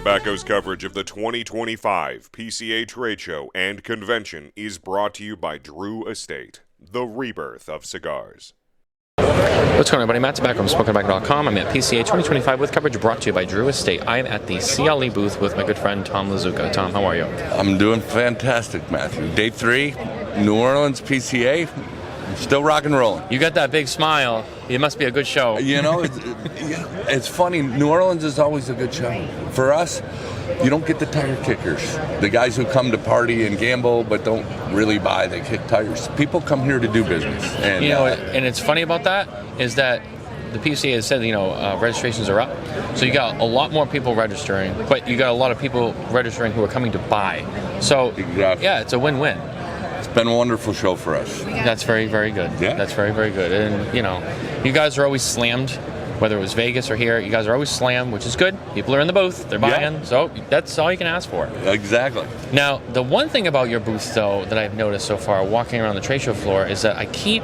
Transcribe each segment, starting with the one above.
Tobacco's coverage of the 2025 PCA Trade Show and Convention is brought to you by Drew Estate, the rebirth of cigars. What's going on, everybody? Matt Tobacco from SmokeTobacco.com. I'm at PCA 2025 with coverage brought to you by Drew Estate. I'm at the C.L.E. booth with my good friend Tom Lazuka. Tom, how are you? I'm doing fantastic, Matthew. Day 3, New Orleans PCA. Still rock and rolling. You got that big smile. It must be a good show. You know, it's funny. New Orleans is always a good show. For us, you don't get the tire kickers. The guys who come to party and gamble but don't really buy, they kick tires. People come here to do business. And, and it's funny about that is that the PCA has said, registrations are up. So you got a lot more people registering, but you got a lot of people registering who are coming to buy. So, exactly. Yeah, it's a win-win. It's been a wonderful show for us. That's very, very good. Yeah. That's very, very good. And, you guys are always slammed, whether it was Vegas or here. You guys are always slammed, which is good. People are in the booth. They're buying. Yeah. So that's all you can ask for. Exactly. Now, the one thing about your booth, though, that I've noticed so far walking around the trade show floor is that I keep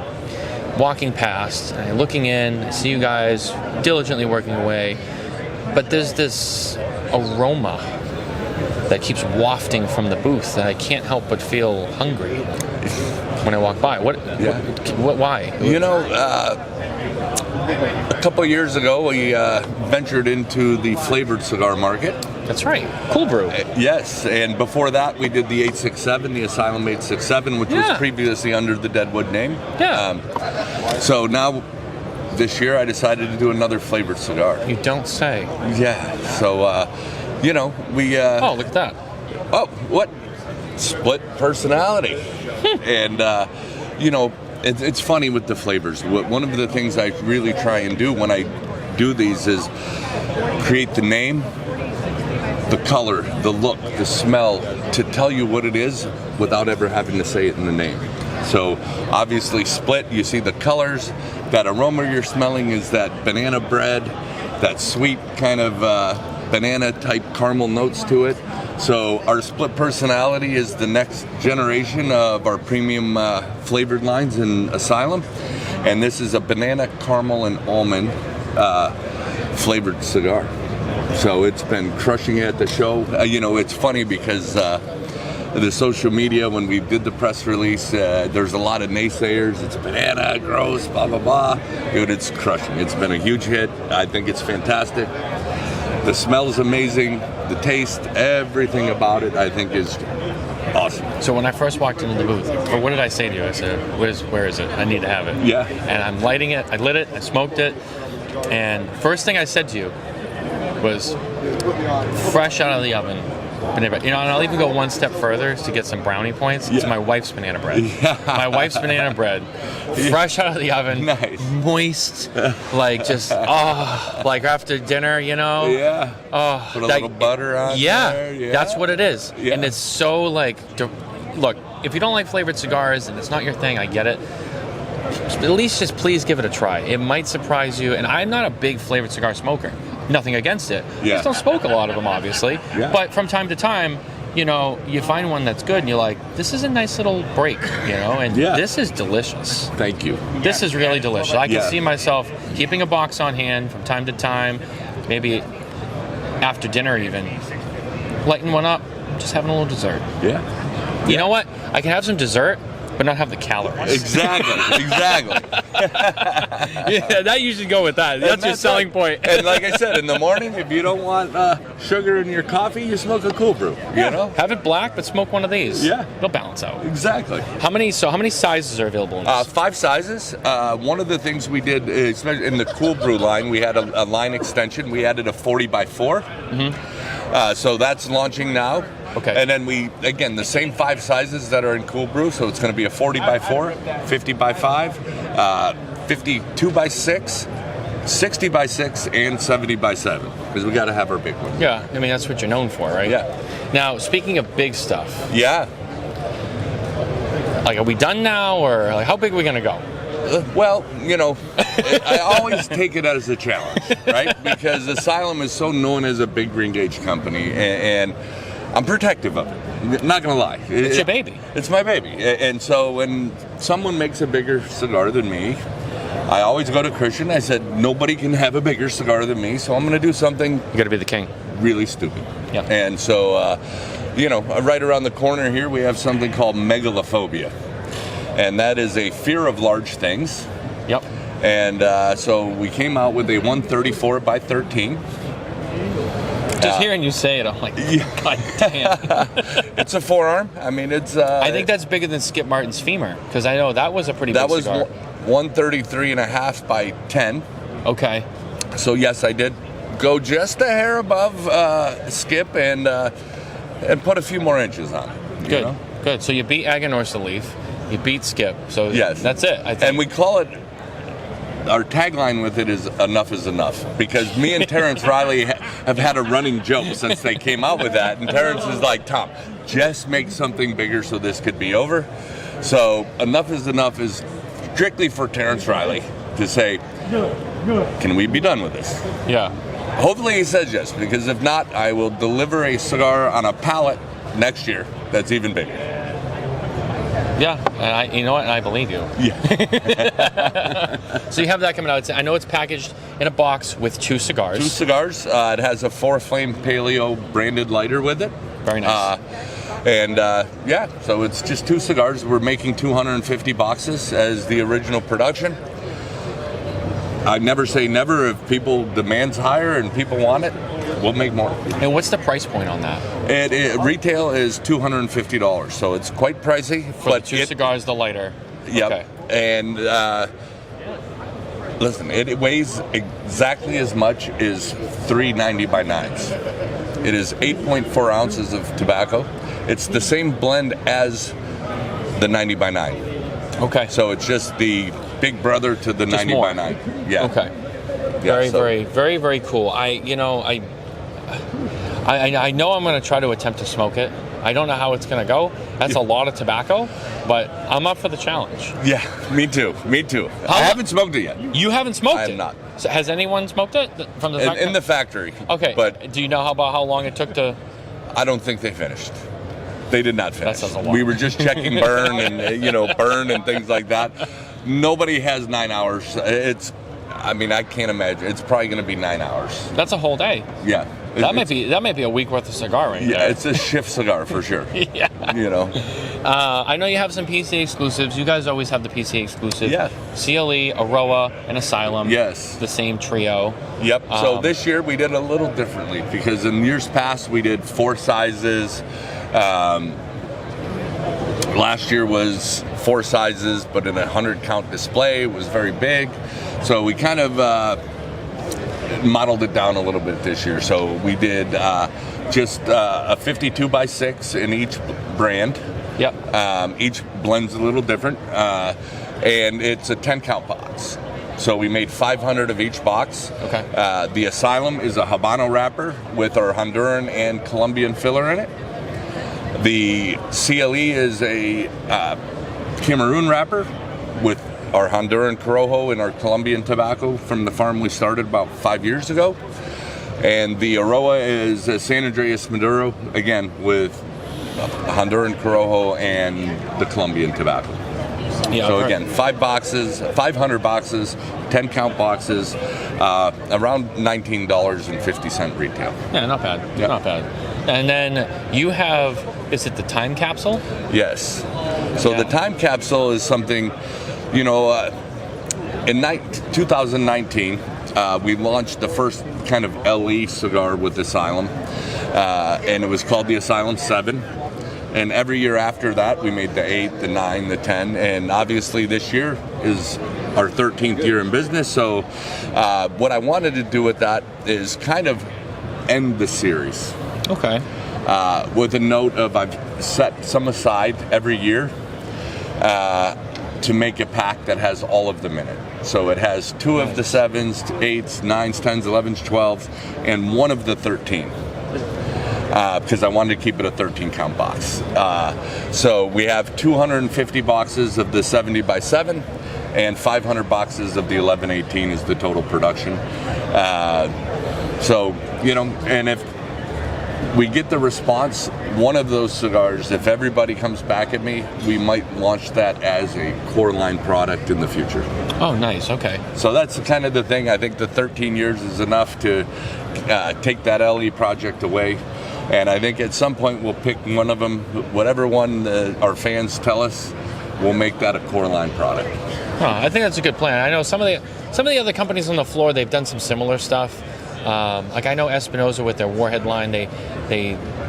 walking past and looking in, I see you guys diligently working away, but there's this aroma that keeps wafting from the booth that I can't help but feel hungry when I walk by. Why? A couple of years ago, we ventured into the flavored cigar market. That's right. Cool brew. Yes, and before that, we did the 867, the Asylum 867, which was previously under the Deadwood name. Yeah. So now, this year, I decided to do another flavored cigar. You don't say. Yeah. So, we... oh, look at that. Oh, what? Split personality. And, it's funny with the flavors. One of the things I really try and do when I do these is create the name, the color, the look, the smell, to tell you what it is without ever having to say it in the name. So obviously Split, you see the colors, that aroma you're smelling is that banana bread, that sweet kind of banana type caramel notes to it. So our Split personality is the next generation of our premium flavored lines in Asylum. And this is a banana, caramel, and almond flavored cigar. So it's been crushing it at the show. It's funny because the social media, when we did the press release, there's a lot of naysayers. It's banana, gross, blah, blah, blah. Dude, it's crushing. It's been a huge hit. I think it's fantastic. The smell is amazing. The taste, everything about it, I think is awesome. So when I first walked into the booth, what did I say to you? I said, where is it? I need to have it. Yeah. And I'm lighting it. I lit it. I smoked it. And first thing I said to you was fresh out of the oven. And I'll even go one step further to get some brownie points. It's my wife's banana bread. Yeah. My wife's banana bread, fresh out of the oven, nice, moist, like after dinner, Yeah. Oh, put a little butter on there. Yeah, that's what it is. Yeah. And it's so look, if you don't like flavored cigars and it's not your thing, I get it. At least just please give it a try. It might surprise you. And I'm not a big flavored cigar smoker. Nothing against it. Yeah. I just don't smoke a lot of them, obviously. Yeah. But from time to time, you find one that's good and you're like, this is a nice little break, and this is delicious. Thank you. This is really delicious. I can see myself keeping a box on hand from time to time, maybe after dinner even, lighting one up, just having a little dessert. Yeah. You know what? I can have some dessert, but not have the calories. Exactly. Yeah, that you should go with that. That's your selling point. And like I said, in the morning, if you don't want sugar in your coffee, you smoke a cool brew. Have it black, but smoke one of these. Yeah, it'll balance out. Exactly. How many sizes are available in this? 5 sizes. One of the things we did is in the cool brew line, we had a line extension. We added a 40 by 4. Mm-hmm. So that's launching now. Okay. And then the same 5 sizes that are in cool brew. So it's going to be a 40 by 4, 50 by 5, 52 by 6, 60 by 6, and 70 by 7. Because we got to have our big one. Yeah, that's what you're known for, right? Yeah. Now, speaking of big stuff. Yeah. Are we done now, or how big are we going to go? Well, I always take it as a challenge, right? Because Asylum is so known as a big green gauge company, and I'm protective of it. Not gonna lie. It's your baby. It's my baby. And so when someone makes a bigger cigar than me, I always go to Christian. I said, nobody can have a bigger cigar than me, so I'm going to do something You got to be the king. really stupid. Yeah. And so, right around the corner here, we have something called Megalophobia. And that is a fear of large things. Yep. And so we came out with a 134 by 13. Just hearing you say it, I'm like, God damn. It's a forearm. I mean, it's... I think that's bigger than Skip Martin's femur, because I know that was a pretty big cigar. That was 133 and a half by 10. Okay. So yes, I did go just a hair above Skip and put a few more inches on it. Good. Good. So you beat Aganorsa Leaf, you beat Skip. So yes, that's it. I think. And we call it. Our tagline with it is "Enough is enough," because me and Terrence Riley have had a running joke since they came out with that. And Terrence is like, "Tom, just make something bigger so this could be over." So "Enough is enough" is strictly for Terrence Riley to say, "Can we be done with this?" Yeah. Hopefully he says yes, because if not, I will deliver a cigar on a pallet next year that's even bigger. Yeah, and you know what? And I believe you. Yeah. So you have that coming out. I know it's packaged in a box with 2 cigars. 2 cigars. It has a 4-flame Paleo branded lighter with it. Very nice. So it's just 2 cigars. We're making 250 boxes as the original production. I never say never. If people demand's higher and people want it, we'll make more. And what's the price point on that? Retail is $250, so it's quite pricey. For the 2 cigars, the lighter. Yep. Okay. And listen, it weighs exactly as much as 3 90 by 9s. It is 8.4 ounces of tobacco. It's the same blend as the 90 by 9. Okay. So it's just the big brother to the Just 90 more. by 9. Yeah. Okay. Yeah, Very, very cool. I know I'm going to try to attempt to smoke it. I don't know how it's going to go. That's a lot of tobacco, but I'm up for the challenge. Yeah, me too. I haven't smoked it yet. You haven't smoked it? I am not. So has anyone smoked it from the In the factory. Okay. But do you know about how long it took to... I don't think they finished. They did not finish. That says a lot. We were just checking burn and burn and things like that. Nobody has 9 hours. I can't imagine. It's probably going to be 9 hours. That's a whole day. Yeah. That might be a week worth of cigar right there. Yeah, it's a shift cigar for sure. Yeah. I know you have some PCA exclusives. You guys always have the PCA exclusive. Yeah. C.L.E., Aroa, and Asylum. Yes. The same trio. Yep. So this year we did a little differently, because in years past we did 4 sizes. Last year was 4 sizes, but in a 100 count display. It was very big. So we kind of modeled it down a little bit this year. So we did just a 52 by 6 in each brand. Yep. Each blend's a little different. And it's a 10 count box. So we made 500 of each box. Okay. The Asylum is a Habano wrapper with our Honduran and Colombian filler in it. The C.L.E. is a Cameroon wrapper with our Honduran Corojo and our Colombian tobacco from the farm we started about 5 years ago. And the Aroa is a San Andreas Maduro, again, with Honduran Corojo and the Colombian tobacco. Yeah, so again, 500 boxes, 10 count boxes, around $19.50 retail. Yeah, not bad. Yep. Not bad. And then you have, is it the time capsule? Yes. So the time capsule is something, in 2019, we launched the first kind of LE cigar with Asylum, and it was called the Asylum 7. And every year after that, we made the 8, the 9, the 10, and obviously this year is our 13th year in business. So what I wanted to do with that is kind of end the series. Okay. With a note of I've set some aside every year to make a pack that has all of them in it. So it has 2 of the 7s, 8s, 9s, 10s, 11s, 12s, and 1 of the 13. Because I wanted to keep it a 13 count box. So we have 250 boxes of the 70 by 7 and 500 boxes of the 1118 is the total production. And if we get the response. One of those cigars, if everybody comes back at me, we might launch that as a core line product in the future. Oh, nice. Okay. So that's kind of the thing. I think the 13 years is enough to take that LE project away. And I think at some point we'll pick one of them, whatever one our fans tell us, we'll make that a core line product. I think that's a good plan. I know some of the other companies on the floor, they've done some similar stuff. Like I know Espinosa with their Warhead line, they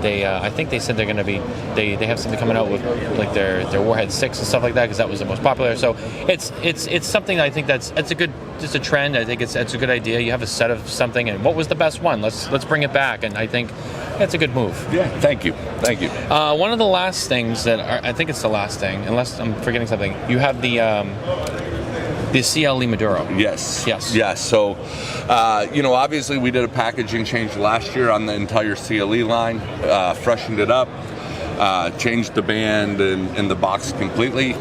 I think they said they're going to be they have something coming out with like their Warhead 6 and stuff like that, because that was the most popular. So it's something I think that's a good, just a trend. I think it's a good idea. You have a set of something, and what was the best one? Let's bring it back, and I think that's a good move. Yeah, thank you. One of the last things I think it's the last thing, unless I'm forgetting something. You have the C.L.E. Maduro. Yes. So, obviously we did a packaging change last year on the entire C.L.E. line, freshened it up, changed the band and the box completely.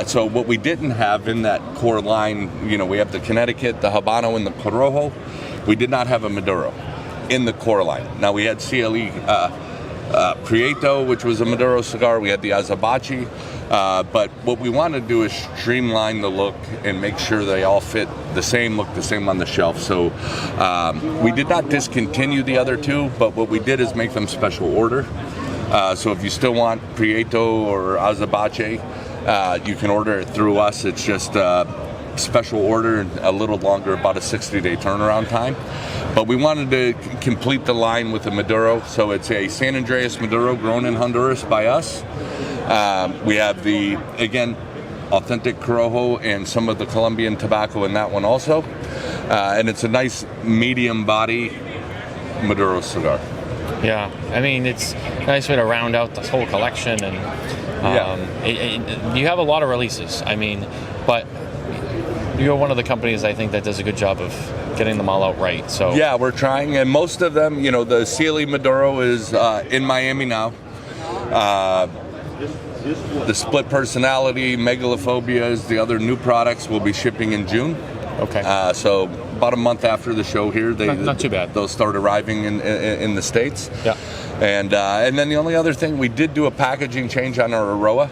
So what we didn't have in that core line, we have the Connecticut, the Habano, and the Corojo. We did not have a Maduro in the core line. Now we had C.L.E. Prieto, which was a Maduro cigar. We had the Azabache. But what we want to do is streamline the look and make sure they all fit the same, look the same on the shelf. So we did not discontinue the other two, but what we did is make them special order. So if you still want Prieto or Azabache, you can order it through us. It's just special order, a little longer, about a 60-day turnaround time. But we wanted to complete the line with a Maduro. So it's a San Andreas Maduro grown in Honduras by us. We have the, again, authentic Corojo and some of the Colombian tobacco in that one also. And it's a nice medium body Maduro cigar. Yeah, I mean, it's a nice way to round out this whole collection. And you have a lot of releases, I mean, but you're one of the companies, I think, that does a good job of getting them all out right. So yeah, we're trying, and most of them, the C.L.E. Maduro is in Miami now. The Split Personality, Megalophobia is the other new products will be shipping in June. Okay. So about a month after the show here, not too bad. They'll start arriving in the States. Yeah. And then the only other thing, we did do a packaging change on our Aroa.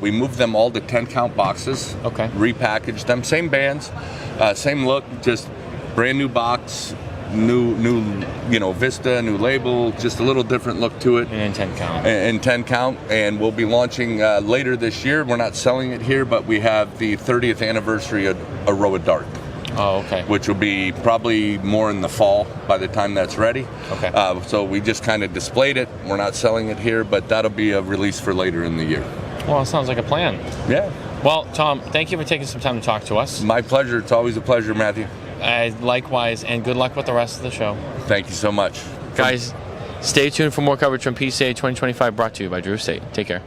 We moved them all to 10-count boxes. Okay. Repackaged them, same bands, same look, just brand new box, new Vista, new label, just a little different look to it. And 10 count. And 10 count, and we'll be launching later this year. We're not selling it here, but we have the 30th anniversary of Aroa Dark. Oh, okay. Which will be probably more in the fall by the time that's ready. Okay. So we just kind of displayed it. We're not selling it here, but that'll be a release for later in the year. Well, it sounds like a plan. Yeah. Well, Tom, thank you for taking some time to talk to us. My pleasure. It's always a pleasure, Matthew. Likewise, and good luck with the rest of the show. Thank you so much. Guys, stay tuned for more coverage from PCA 2025 brought to you by Drew Estate. Take care.